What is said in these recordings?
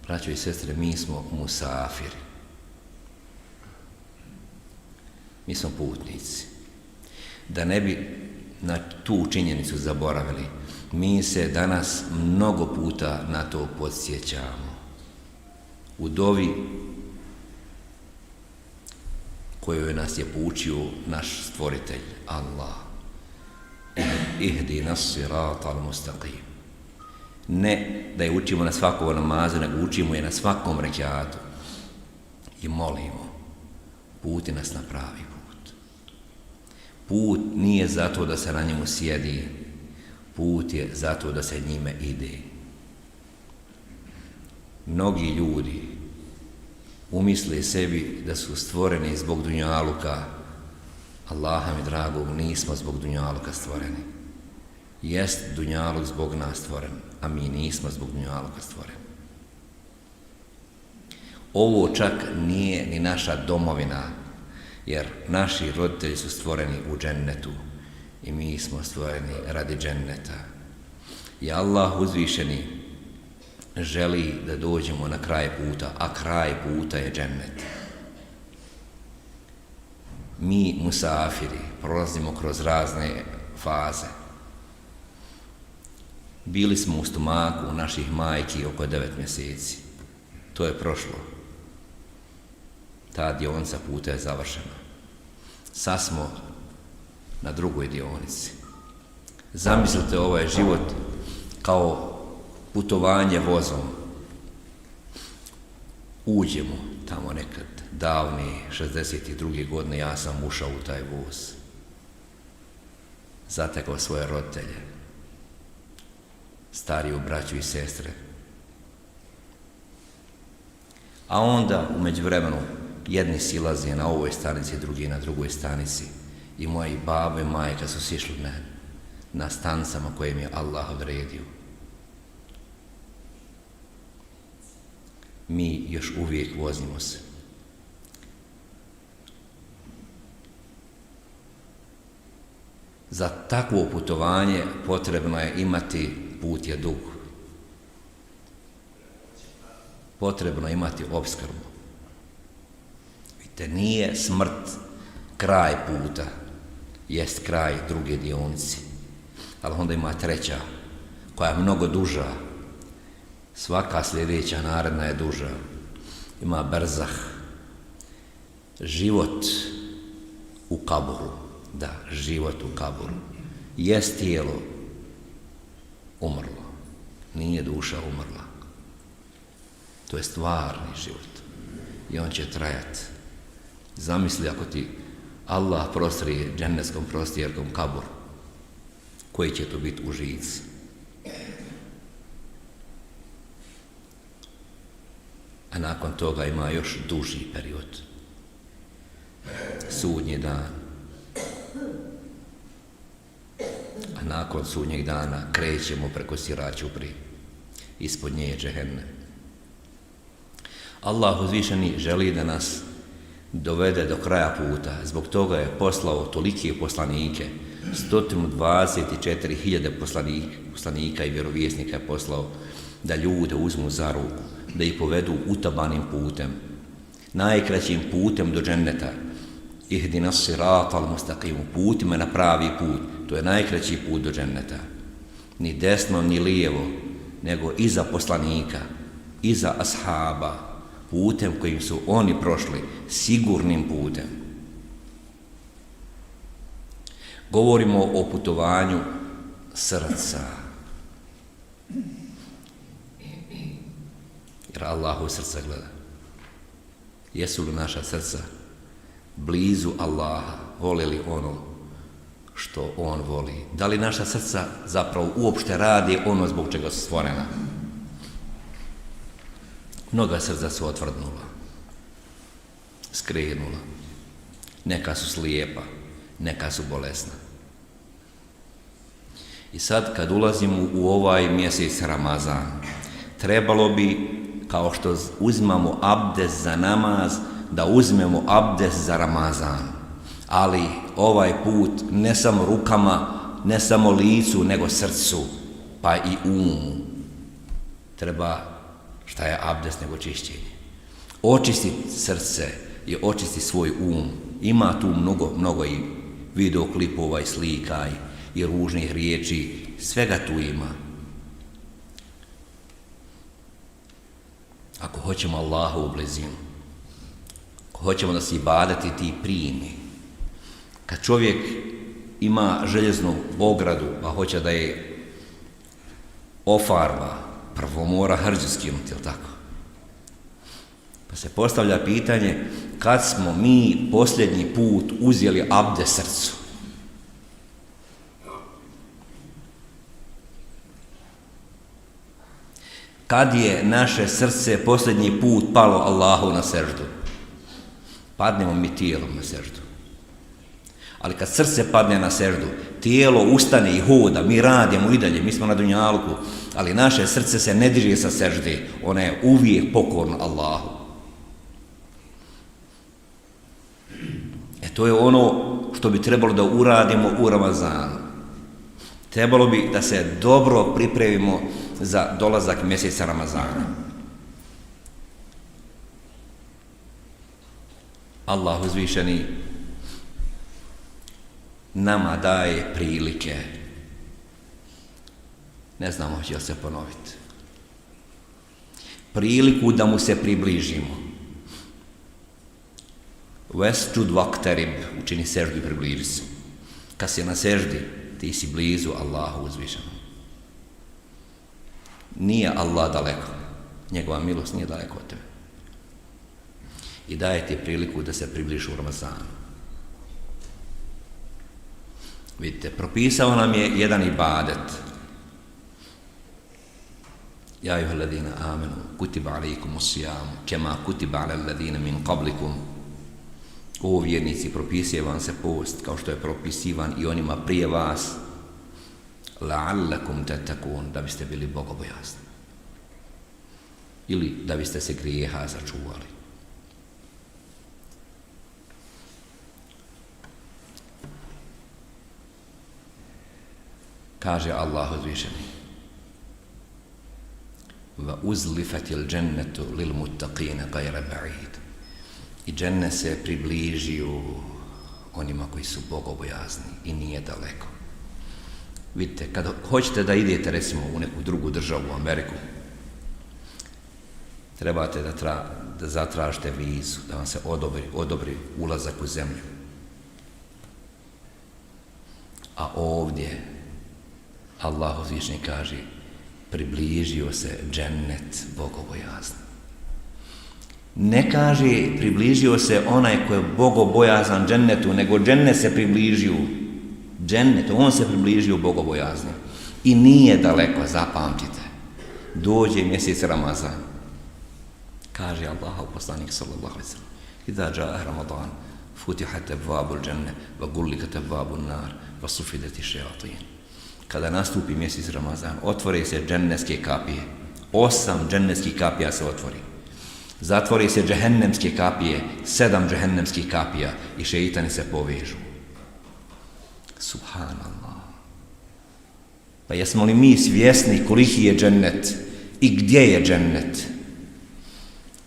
Braćo i sestre, mi smo musafiri. Mi smo putnici. Da ne bi na tu činjenicu zaboravili, mi se danas mnogo puta na to podsjećamo. U dovi koju nas je poučio naš stvoritelj, Allah. Ihdina siratal mustaqim. Ne da je učimo na svakom namazu, nego učimo je na svakom rekatu. I molimo, puti nas na pravi put. Put nije zato da se na njemu sjedi, put je zato da se njime ide. Mnogi ljudi umisle sebi da su stvoreni zbog dunjaluka. Allaha mi dragog, nismo zbog dunjaluka stvoreni. Jest dunjaluk zbog nas stvoren, a mi nismo zbog dunjaluka stvoreni. Ovo čak nije ni naša domovina, jer naši roditelji su stvoreni u džennetu i mi smo stvoreni radi dženneta. I Allah uzvišeni želi da dođemo na kraj puta, a kraj puta je džennet. Mi, musafiri, prolazimo kroz razne faze. Bili smo u stomaku naših majki oko 9 mjeseci. To je prošlo. Ta dionica puta je završena. Sad smo na drugoj dionici. Zamislite ovaj život kao putovanje vozom. Uđemo tamo nekad, davne 62. godine, ja sam ušao u taj voz. Zatekao svoje roditelje, stariju braću i sestre. A onda, u međuvremenu, jedni silaze na ovoj stanici, drugi na drugoj stanici. I moji babo i majka su sišli na stanicama koje mi je Allah odredio. Mi još uvijek vozimo se. Za takvo putovanje potrebno je imati, put je dug. Potrebno je imati opskrbu. Vidite, nije smrt kraj puta, jest kraj druge dionice. Ali onda ima treća, koja je mnogo duža. Svaka sljedeća naredna je duža. Ima berzah. Život u kaburu. Da, život u kaburu. Jest tijelo umrlo. Nije duša umrla. To je stvarni život. I on će trajati. Zamisli ako ti Allah prostrije džennetskom prostjerkom kabur. Koji će to biti užici? A nakon toga ima još duži period. Sudnji dan. A nakon sudnjeg dana krećemo preko siračupri. Ispod nje je džehennem. Allah uzvišeni želi da nas dovede do kraja puta. Zbog toga je poslao tolike poslanike. 124.000 poslanika i vjerovjesnika je poslao da ljude uzmu za ruku, da ih povedu utabanim putem, najkraćim putem do dženneta. Ihdina siratal mustaqim, putima na pravi put, to je najkraći put do dženneta. Ni desno, ni lijevo, nego iza poslanika, iza ashaba, putem kojim su oni prošli, sigurnim putem. Govorimo o putovanju srca. Jer Allah u srca gleda. Jesu li naša srca blizu Allaha, voli li ono što On voli? Da li naša srca zapravo uopšte radi ono zbog čega su stvorena? Mnoga srca su otvrdnula, skrenula, neka su slijepa, neka su bolesna. I sad kad ulazimo u ovaj mjesec Ramazan, trebalo bi, kao što uzimamo abdest za namaz, da uzmemo abdest za Ramazan. Ali ovaj put ne samo rukama, ne samo licu, nego srcu, pa i umu. Treba šta je abdest nego čišćenje. Očisti srce i očisti svoj Ima tu mnogo i videoklipova i slika i ružnih riječi, svega tu ima. Ako hoćemo Allahu u blizinu, ako hoćemo da se ibadeti ti primi, kad čovjek ima željeznu ogradu pa hoće da je ofarba, prvo mora hrđu skinuti, jel tako? Pa se postavlja pitanje kad smo mi posljednji put uzeli abdest srcu. Kad je naše srce posljednji put palo Allahu na seždu? Padnemo mi tijelom na seždu. Ali kad srce padne na seždu, tijelo ustane i hoda, mi radimo i dalje, mi smo na dunjalku, ali naše srce se ne diže sa sežde, ono je uvijek pokorno Allahu. To je ono što bi trebalo da uradimo u Ramazanu. Trebalo bi da se dobro pripremimo za dolazak mjeseca Ramazana. Allah uzvišeni nama daje prilike. Ne znamo hoće li se ponoviti. Priliku da mu se približimo. Vesđud vaktarib, učini seždu i približi se. Kad si na seždi, ti si blizu Allahu uzvišenom. Nije Allah daleko, njegova milost nije daleko od tebe. I daje ti priliku da se približiš u Ramazanu. Vidite, propisao nam je jedan ibadet. Ja ejuhalladina amenu, kutiba alejkumus sijamu, kema kutiba alel ladina min qablikum. O vjernici, propisuje vam se post kao što je propisivan i onima prije vas, la'allakum tattaqun, da biste bili bogobojazni ili da biste se grijeha začuvali. Kaže Allah uzvišeni: va uzlifatil džennetu lil muttaqina gajra ba'id. I džennet se približio onima koji su bogobojazni i nije daleko. Vidite, kad hoćete da idete recimo u neku drugu državu, u Ameriku, trebate da zatražite vizu, da vam se odobri ulazak u zemlju. A ovdje Allah uzvišeni kaže: približio se džennet bogobojazni. Ne kaže približio se onaj koji je bogobojazan džennetu, nego džennet se približio džennetu, on se približio bogobojazni. I nije daleko, zapamtite. Dođe mjesec Ramazan. Kaže Allahov poslanik sallallahu alejhi ve sellem: "Iza jaa Ramadan, futihat abwabul dženne, wa gullikat abwabun nar, wa sufidat ash-shayatin." Kada nastupi mjesec Ramazan, otvore se džennetske kapije. 8 džennetskih kapija se otvori. Zatvori se džehennemske kapije, 7 džehennemskih kapija i šeitani se povežu. Subhanallah. Pa jesmo li mi svjesni koliki je džennet i gdje je džennet?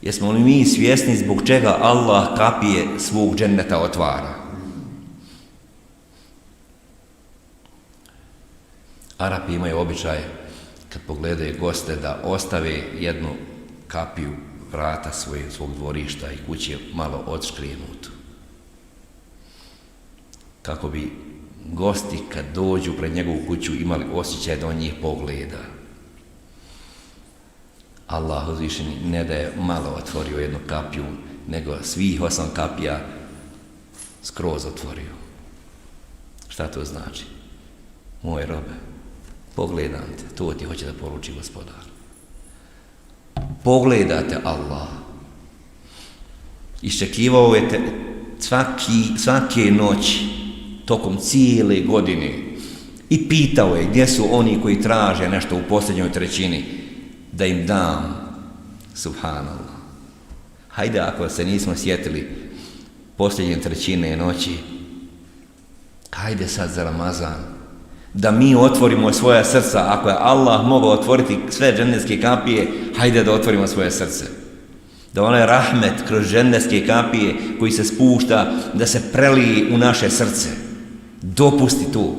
Jesmo li mi svjesni zbog čega Allah kapije svog dženneta otvara? Arapi imaju običaj kad pogledaju goste da ostave jednu kapiju vrata svog dvorišta i kuće malo odškrijenutu. Kako bi gosti kad dođu pred njegovu kuću imali osjećaj da on njih pogleda. Allah uzvišeni ne da je malo otvorio jednu kapiju, nego svih 8 kapija skroz otvorio. Šta to znači? Moje robe, pogledam te, to ti hoće da poruči Gospodar. Pogledate Allah. Iščekivao je te svake noći tokom cijele godine i pitao je gdje su oni koji traže nešto u posljednjoj trećini da im dam. Subhanallah. Hajde, ako se nismo sjetili posljednje trećine noći, hajde sad za Ramazan da mi otvorimo svoja srca. Ako je Allah mogao otvoriti sve džennetske kapije, hajde da otvorimo svoje srce. Da onaj rahmet kroz džennetske kapije koji se spušta, da se prelije u naše srce. Dopusti to.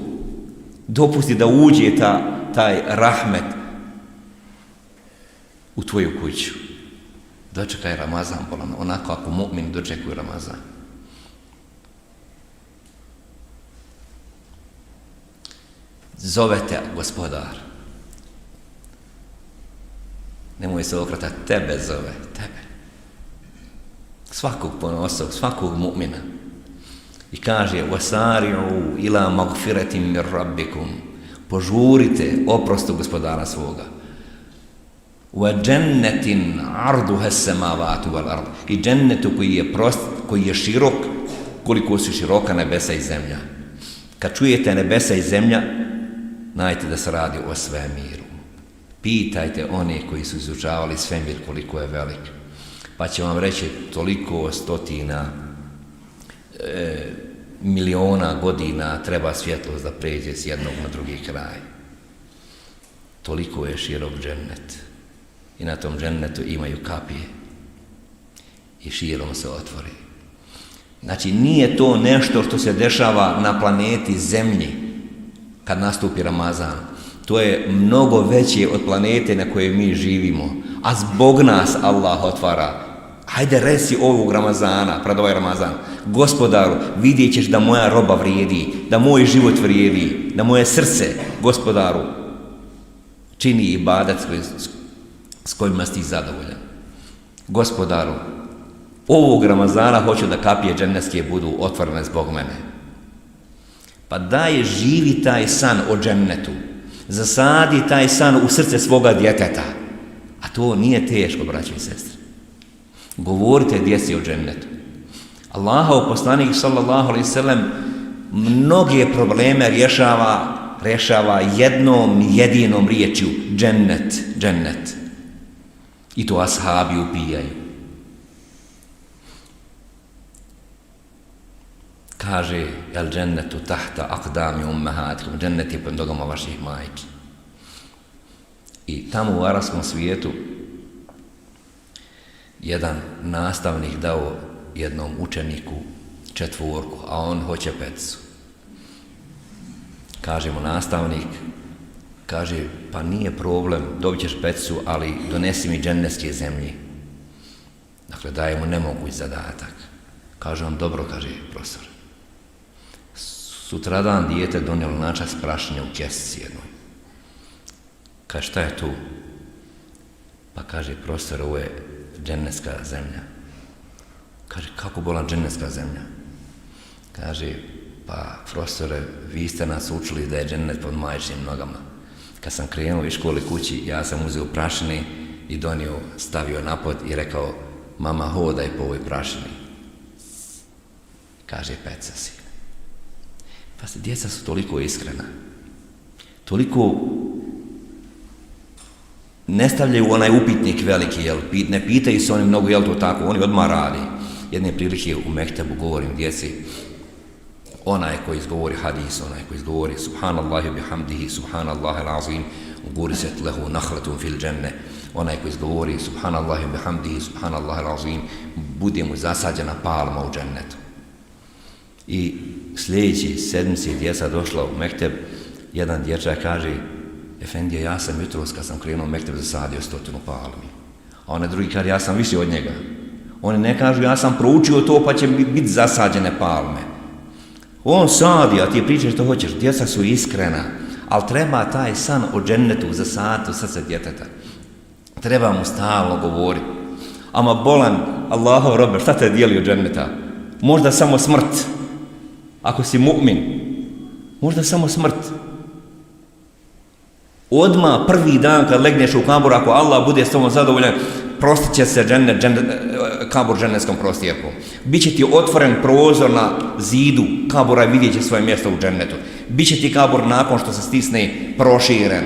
Dopusti da uđe taj rahmet u tvoju kuću. Dočekaj Ramazan, onako ako mu'min dočekuju Ramazan. Zove te Gospodar. Nemoj se okretati, tebe zove, tebe. Svakog ponosog, svakog mu'mina. I kaže: "Wasari'u ila magfiratin min rabbikum." Požurite oprostu Gospodara svoga. Wa jannatin 'arduha as-samawati wal ard. I džennetu koji je širok koliko su široka nebesa i zemlja. Kad čujete nebesa i zemlja, znajte da se radi o svemiru. Pitajte one koji su izučavali svemir koliko je velik, pa će vam reći toliko stotina miliona godina treba svjetlost da pređe s jednog na drugi kraj. Toliko je širok džennet. I na tom džennetu imaju kapije i širom se otvori. Znači, nije to nešto što se dešava na planeti Zemlji kad nastupi Ramazan. To je mnogo veće od planete na kojoj mi živimo, a zbog nas Allah otvara. Hajde reci ovog Ramazana, pred ovaj Ramazan: Gospodaru, vidjet ćeš da moja roba vrijedi, da moj život vrijedi, da moje srce, Gospodaru, čini ibadat s kojima si zadovoljan. Gospodaru, ovog Ramazana hoću da kapije džennetske budu otvorene zbog mene. Pa daj, živi taj san o džennetu. Zasadi taj san u srce svoga djeteta. A to nije teško, braće i sestre. Govorite djeci o džennetu. Allahov poslanik sallallahu alejhi ve sellem mnoge probleme rješava jednom jedinom riječju: džennet, džennet. I to ashabi upijaju. Kaže: el džennetu tahta aqdami ummahatikum. Džennet je pod nogama vaših majki. I tamo u arapskom svijetu jedan nastavnik dao jednom učeniku 4, a on hoće 5. Kaže mu nastavnik, kaže: pa nije problem, dobit ćeš 5, ali donesi mi džennetske zemlje. Dakle, daje mu nemoguć zadatak. Kaže on: dobro, kaže profesor. Sutradan dijete donijelo načas prašinja u kesici jednoj. Kaže: šta je tu? Pa kaže: profesor, ovo je džennetska zemlja. Kaže: kako bolan džennetska zemlja? Kaže: pa profesore, vi ste nas učili da je džennet pod majčinim nogama. Kad sam krenuo iz škole kući, ja sam uzeo prašine i donio, stavio na pod i rekao: mama, hodaj po ovoj prašini. Kaže: peca si. Pa se djeca su toliko iskrena, toliko ne stavljaju onaj upitnik veliki, ne pitaju se oni mnogo, jel to tako, oni odmah radi. Jedne prilike u Mektebu govorim djeci, onaj koji izgovori hadis, onaj koji izgovori subhanallahi bihamdihi, subhanallahi l'azim, guriset lehu nahlatun fil dženne, onaj koji izgovori subhanallahi bihamdihi, subhanallahi l'azim, bude mu zasađena palma u džennetu. I sljedeći sedmici djeca došla u Mekteb, jedan dječak kaže: efendija, ja sam jutros kad sam krenuo u Mekteb zasadio 100 palmi. A onaj drugi kaže: ja sam više od njega. Oni ne kažu: ja sam proučio to pa će biti zasađene palme. On sadi, a ti pričaš što hoćeš. Djeca su iskrena, ali treba taj san o džennetu zasaditi u srce djeteta. Treba mu stalno govoriti. Ama bolan, Allahov robe, šta te dijeli od dženneta? Možda samo smrt. Ako si mu'min, možda samo smrt. Odmah prvi dan kad legneš u kabur, ako Allah bude s tobom zadovoljan, prostit će se kabur džennetskom prostjerkom. Biće ti otvoren prozor na zidu kabura i vidjet će svoje mjesto u džennetu. Biće ti kabur nakon što se stisne proširen.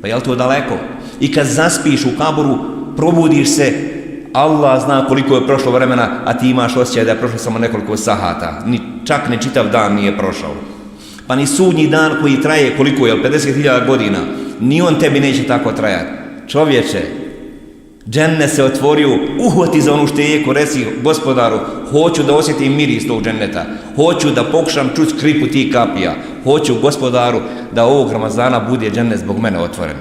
Pa je li to daleko? I kad zaspiš u kaburu, probudiš se, Allah zna koliko je prošlo vremena, a ti imaš osjećaj da je prošlo samo nekoliko sahata. Čak ni čitav dan nije prošao. Pa ni sudnji dan koji traje koliko je, 50.000 godina, ni on tebi neće tako trajati. Čovječe, džennet se otvorio, uhvati za onu šteku, reci Gospodaru, hoću da osjetim miris tog dženneta, hoću da pokušam čuti skripu tih kapija, hoću Gospodaru da ovog Ramazana bude džennet zbog mene otvoren.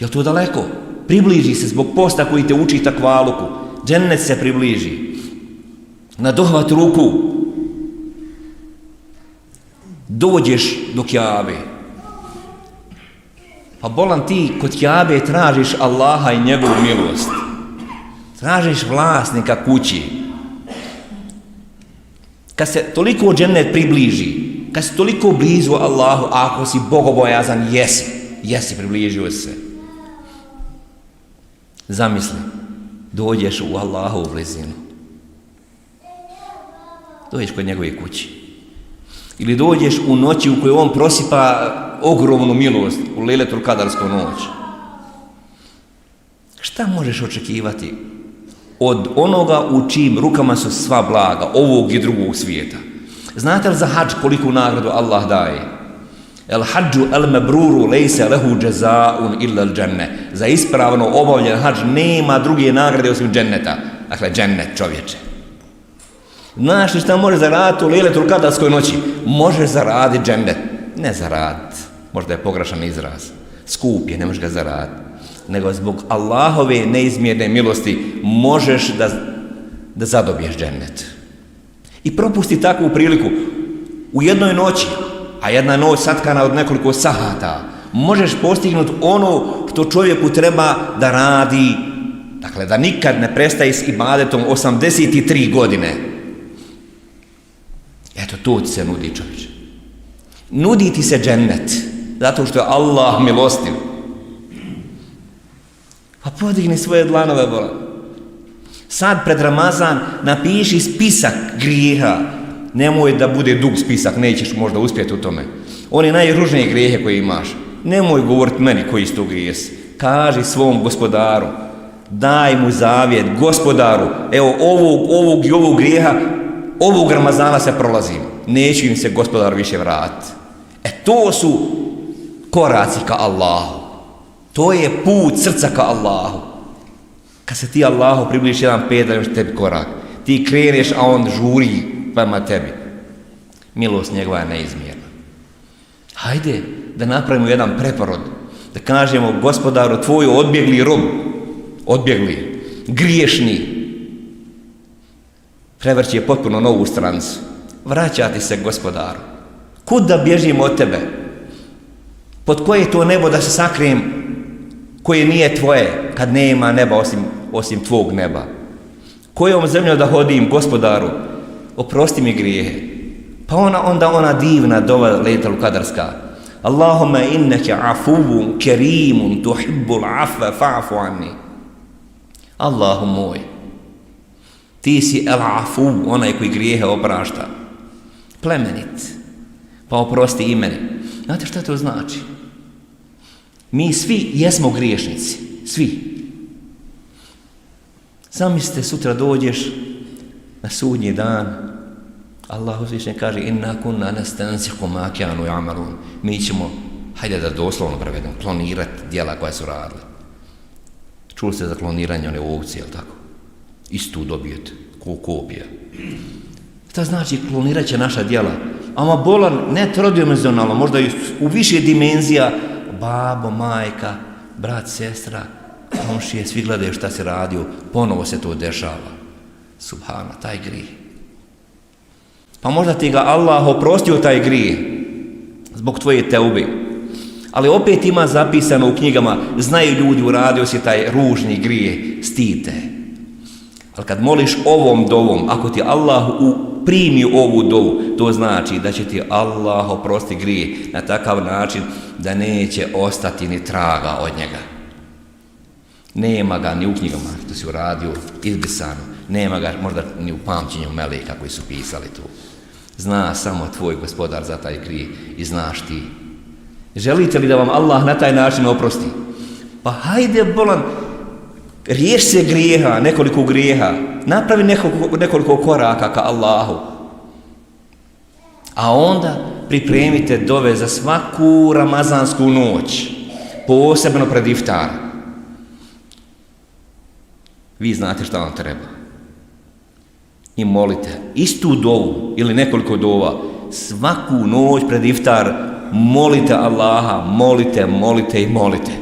Je li to daleko? Približi se zbog posta koji te uči takvaluku. Džennet se približi. Na dohvat ruku dođeš do Kjabe. Pa bolan ti kod Kjabe tražiš Allaha i njegovu milost. Tražiš vlasnika kući. Kad se toliko džennet približi, kad si toliko blizu Allahu, ako si bogobojazan, jesi približio se. Zamisli, dođeš u Allahovu blizinu. Dođeš kod njegove kući. Ili dođeš u noći u kojoj on prosipa ogromnu milost, u Lejletul Kadarsku noć. Šta možeš očekivati od onoga u čijim rukama su sva blaga, ovog i drugog svijeta? Znate li za hadž koliku nagradu Allah daje? El hadžu el mebruru lejse lehu džezaun illa el dženne. Za ispravno obavljen hadž nema druge nagrade osim dženneta. Dakle, džennet, čovječe. Znaš li šta možeš zaraditi u Lejletul Kadarskoj noći? Možeš zaraditi džennet. Ne zaraditi, možda je pogrešan izraz. Skup je, ne možeš ga zaraditi. Nego zbog Allahove neizmjerne milosti možeš da zadobiješ džennet. I propusti takvu priliku. U jednoj noći, a jedna noć satkana od nekoliko sahata, možeš postignuti ono što čovjeku treba da radi, dakle da nikad ne prestaje s ibadetom 83 godine. Eto, to ti se nudi, čovječe. Nudi ti se džennet, zato što je Allah milostiv. Pa podigni svoje dlanove, bolan. Sad pred Ramazan napiši spisak grijeha. Nemoj da bude dug spisak, nećeš možda uspjeti u tome. Oni najružnije grijehe koje imaš. Nemoj govoriti meni koji su to grijesi. Kaži svom Gospodaru, daj mu zavjet, Gospodaru, evo ovog i ovog grijeha, ovog Ramazana se prolazim. Neću im se Gospodar više vratiti. To su koraci ka Allahu. To je put srca ka Allahu. Kad se ti Allahu približiš jedan pedalj, još tebi korak. Ti kreneš, a on žuri prema tebi. Milost njegova je neizmjerna. Hajde da napravimo jedan preporod. Da kažemo, Gospodaru, tvoj odbjegli rob, odbjegli, griješni, prevrće potpuno novu stranicu. Vraćati se Gospodaru. Kud da bježim od tebe? Pod koje to nebo da se sakrijem koje nije tvoje, kad nema neba osim tvog neba? Kojom zemljom da hodim, Gospodaru? Oprosti mi grijehe. Pa onda ona divna dova Lejletul Kadarska. Allahumma inneke afuvun kerimun tuhibbul afva fa'fu anni. Allahu moj, ti si el afu, onaj koji grijehe oprašta. Plemenit. Pa oprosti i meni. Znate šta to znači? Mi svi jesmo griješnici. Svi. Zamislite, sutra dođeš na sudnji dan. Allah uzvišen kaže inna kunna nastansihu ma kanu ya'malun. Mi ćemo, hajde da doslovno prevedemo, klonirati djela koja su radili. Čuli ste za kloniranje one ovce, jel tako? Istu dobijete, ko kopija. Šta znači klonirat će naša djela? Ama bolan, ne trodimenzionalno, možda i u više dimenzija, babo, majka, brat, sestra, komšije, svi gledaju šta se radio, ponovo se to dešava. Subhana, taj grih. Pa možda ti ga Allah oprostio taj grih zbog tvoje teube. Ali opet ima zapisano u knjigama, znaju ljudi, uradio si taj ružni grije, stite. Ali kad moliš ovom dovom, ako ti Allah primi ovu dovu, to znači da će ti Allah oprosti grije na takav način da neće ostati ni traga od njega. Nema ga ni u knjigama što si uradio, izbrisano. Nema ga možda ni u pamćenju meleka koji su pisali tu. Zna samo tvoj Gospodar za taj grije i znaš ti. Želite li da vam Allah na taj način oprosti? Pa hajde bolan, riješ se grijeha, nekoliko grijeha, napravi nekoliko koraka ka Allahu. A onda pripremite dove za svaku ramazansku noć, posebno pred iftar. Vi znate šta vam treba. I molite istu dovu ili nekoliko dova svaku noć pred iftar. Molite Allaha, molite i molite.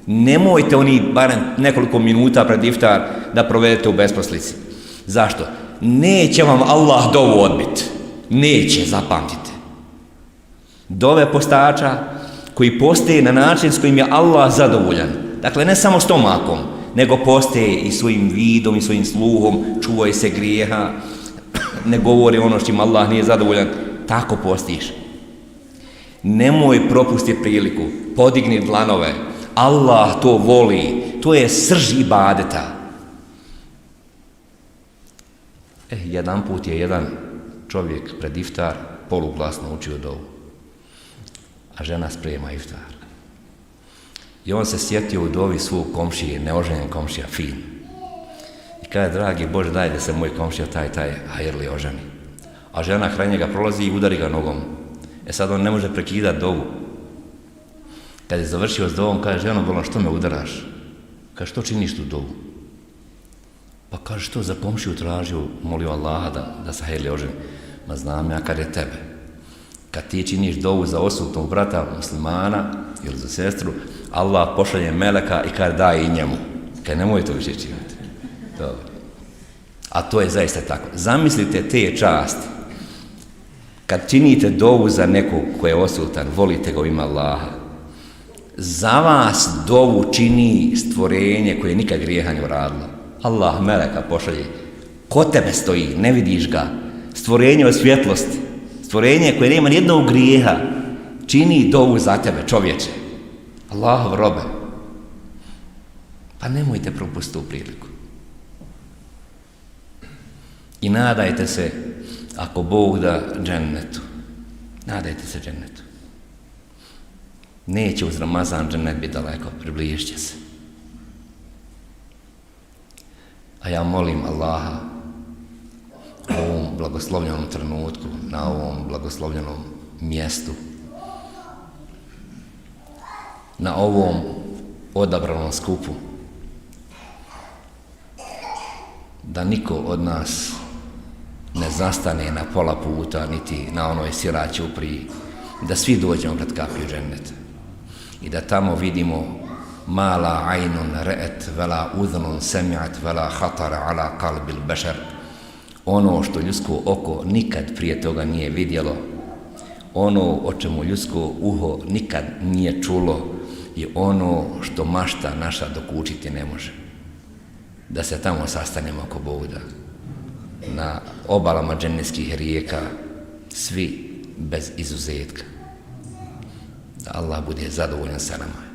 Nemojte oni barem nekoliko minuta pred iftar da provedete u besposlici. Zašto? Neće vam Allah dovu odbiti. Neće, zapamtite. Dove postača koji postoje na način s kojim je Allah zadovoljan. Dakle, ne samo stomakom, nego postoje i svojim vidom i svojim sluhom, čuvaju se grijeha, ne govori ono s čim Allah nije zadovoljan. Tako postiš. Nemoj propustiti priliku, podigni dlanove. Allah to voli, to je srž ibadeta. Jedan put je jedan čovjek pred iftar poluglasno učio dovu, a žena sprema iftar. I on se sjetio u dovi svog komšije, neoženjen komšija, fin. I kaže, dragi Bože, daj da se moj komšija taj hajrli oženi. A žena kraj njega prolazi i udari ga nogom. Sad on ne može prekidati dovu. Kad je završio s dovom, kaže, ženo, bolno, što me udaraš? Kaže, što činiš tu dovu? Pa kaže, što za komšiju tražio, molio Allaha da se hajrli oženi. Ma znam ja kad je tebe. Kad ti činiš dovu za osudnog brata muslimana ili za sestru, Allah pošalje meleka i kaže, daj i njemu. Kaže, nemoj to više činiti. Dobro. A to je zaista tako. Zamislite te časti. Kad činite dovu za nekog ko je osutan, volite ga u ime Allaha. Za vas dovu čini stvorenje koje nikad grijeha ne uradilo. Allah meleka pošalje. Kod tebe stoji, ne vidiš ga. Stvorenje od svjetlosti. Stvorenje koje nema nijednog grijeha. Čini dovu za tebe, čovječe. Allahov robe. Pa nemojte propustiti tu priliku. I nadajte se, ako Bog da, džennetu. Nadajte se džennetu. Neće uz Ramazan džennet biti daleko, približit će se. A ja molim Allaha u ovom blagoslovljenom trenutku, na ovom blagoslovljenom mjestu, na ovom odabranom skupu, da niko od nas ne zastane na pola puta, niti na onoj sirači upriji, da svi dođemo pred kapiju dženneta i da tamo vidimo mala ajnun re'et, vela udhnun semi'at, vela hatara ala kalbil bešar, ono što ljudsko oko nikad prije toga nije vidjelo, ono o čemu ljudsko uho nikad nije čulo i ono što mašta naša dokučiti ne može. Da se tamo sastanemo oko Boga, na obalama džennetskih rijeka, svi bez izuzetka. Da Allah bude zadovoljan sa nama.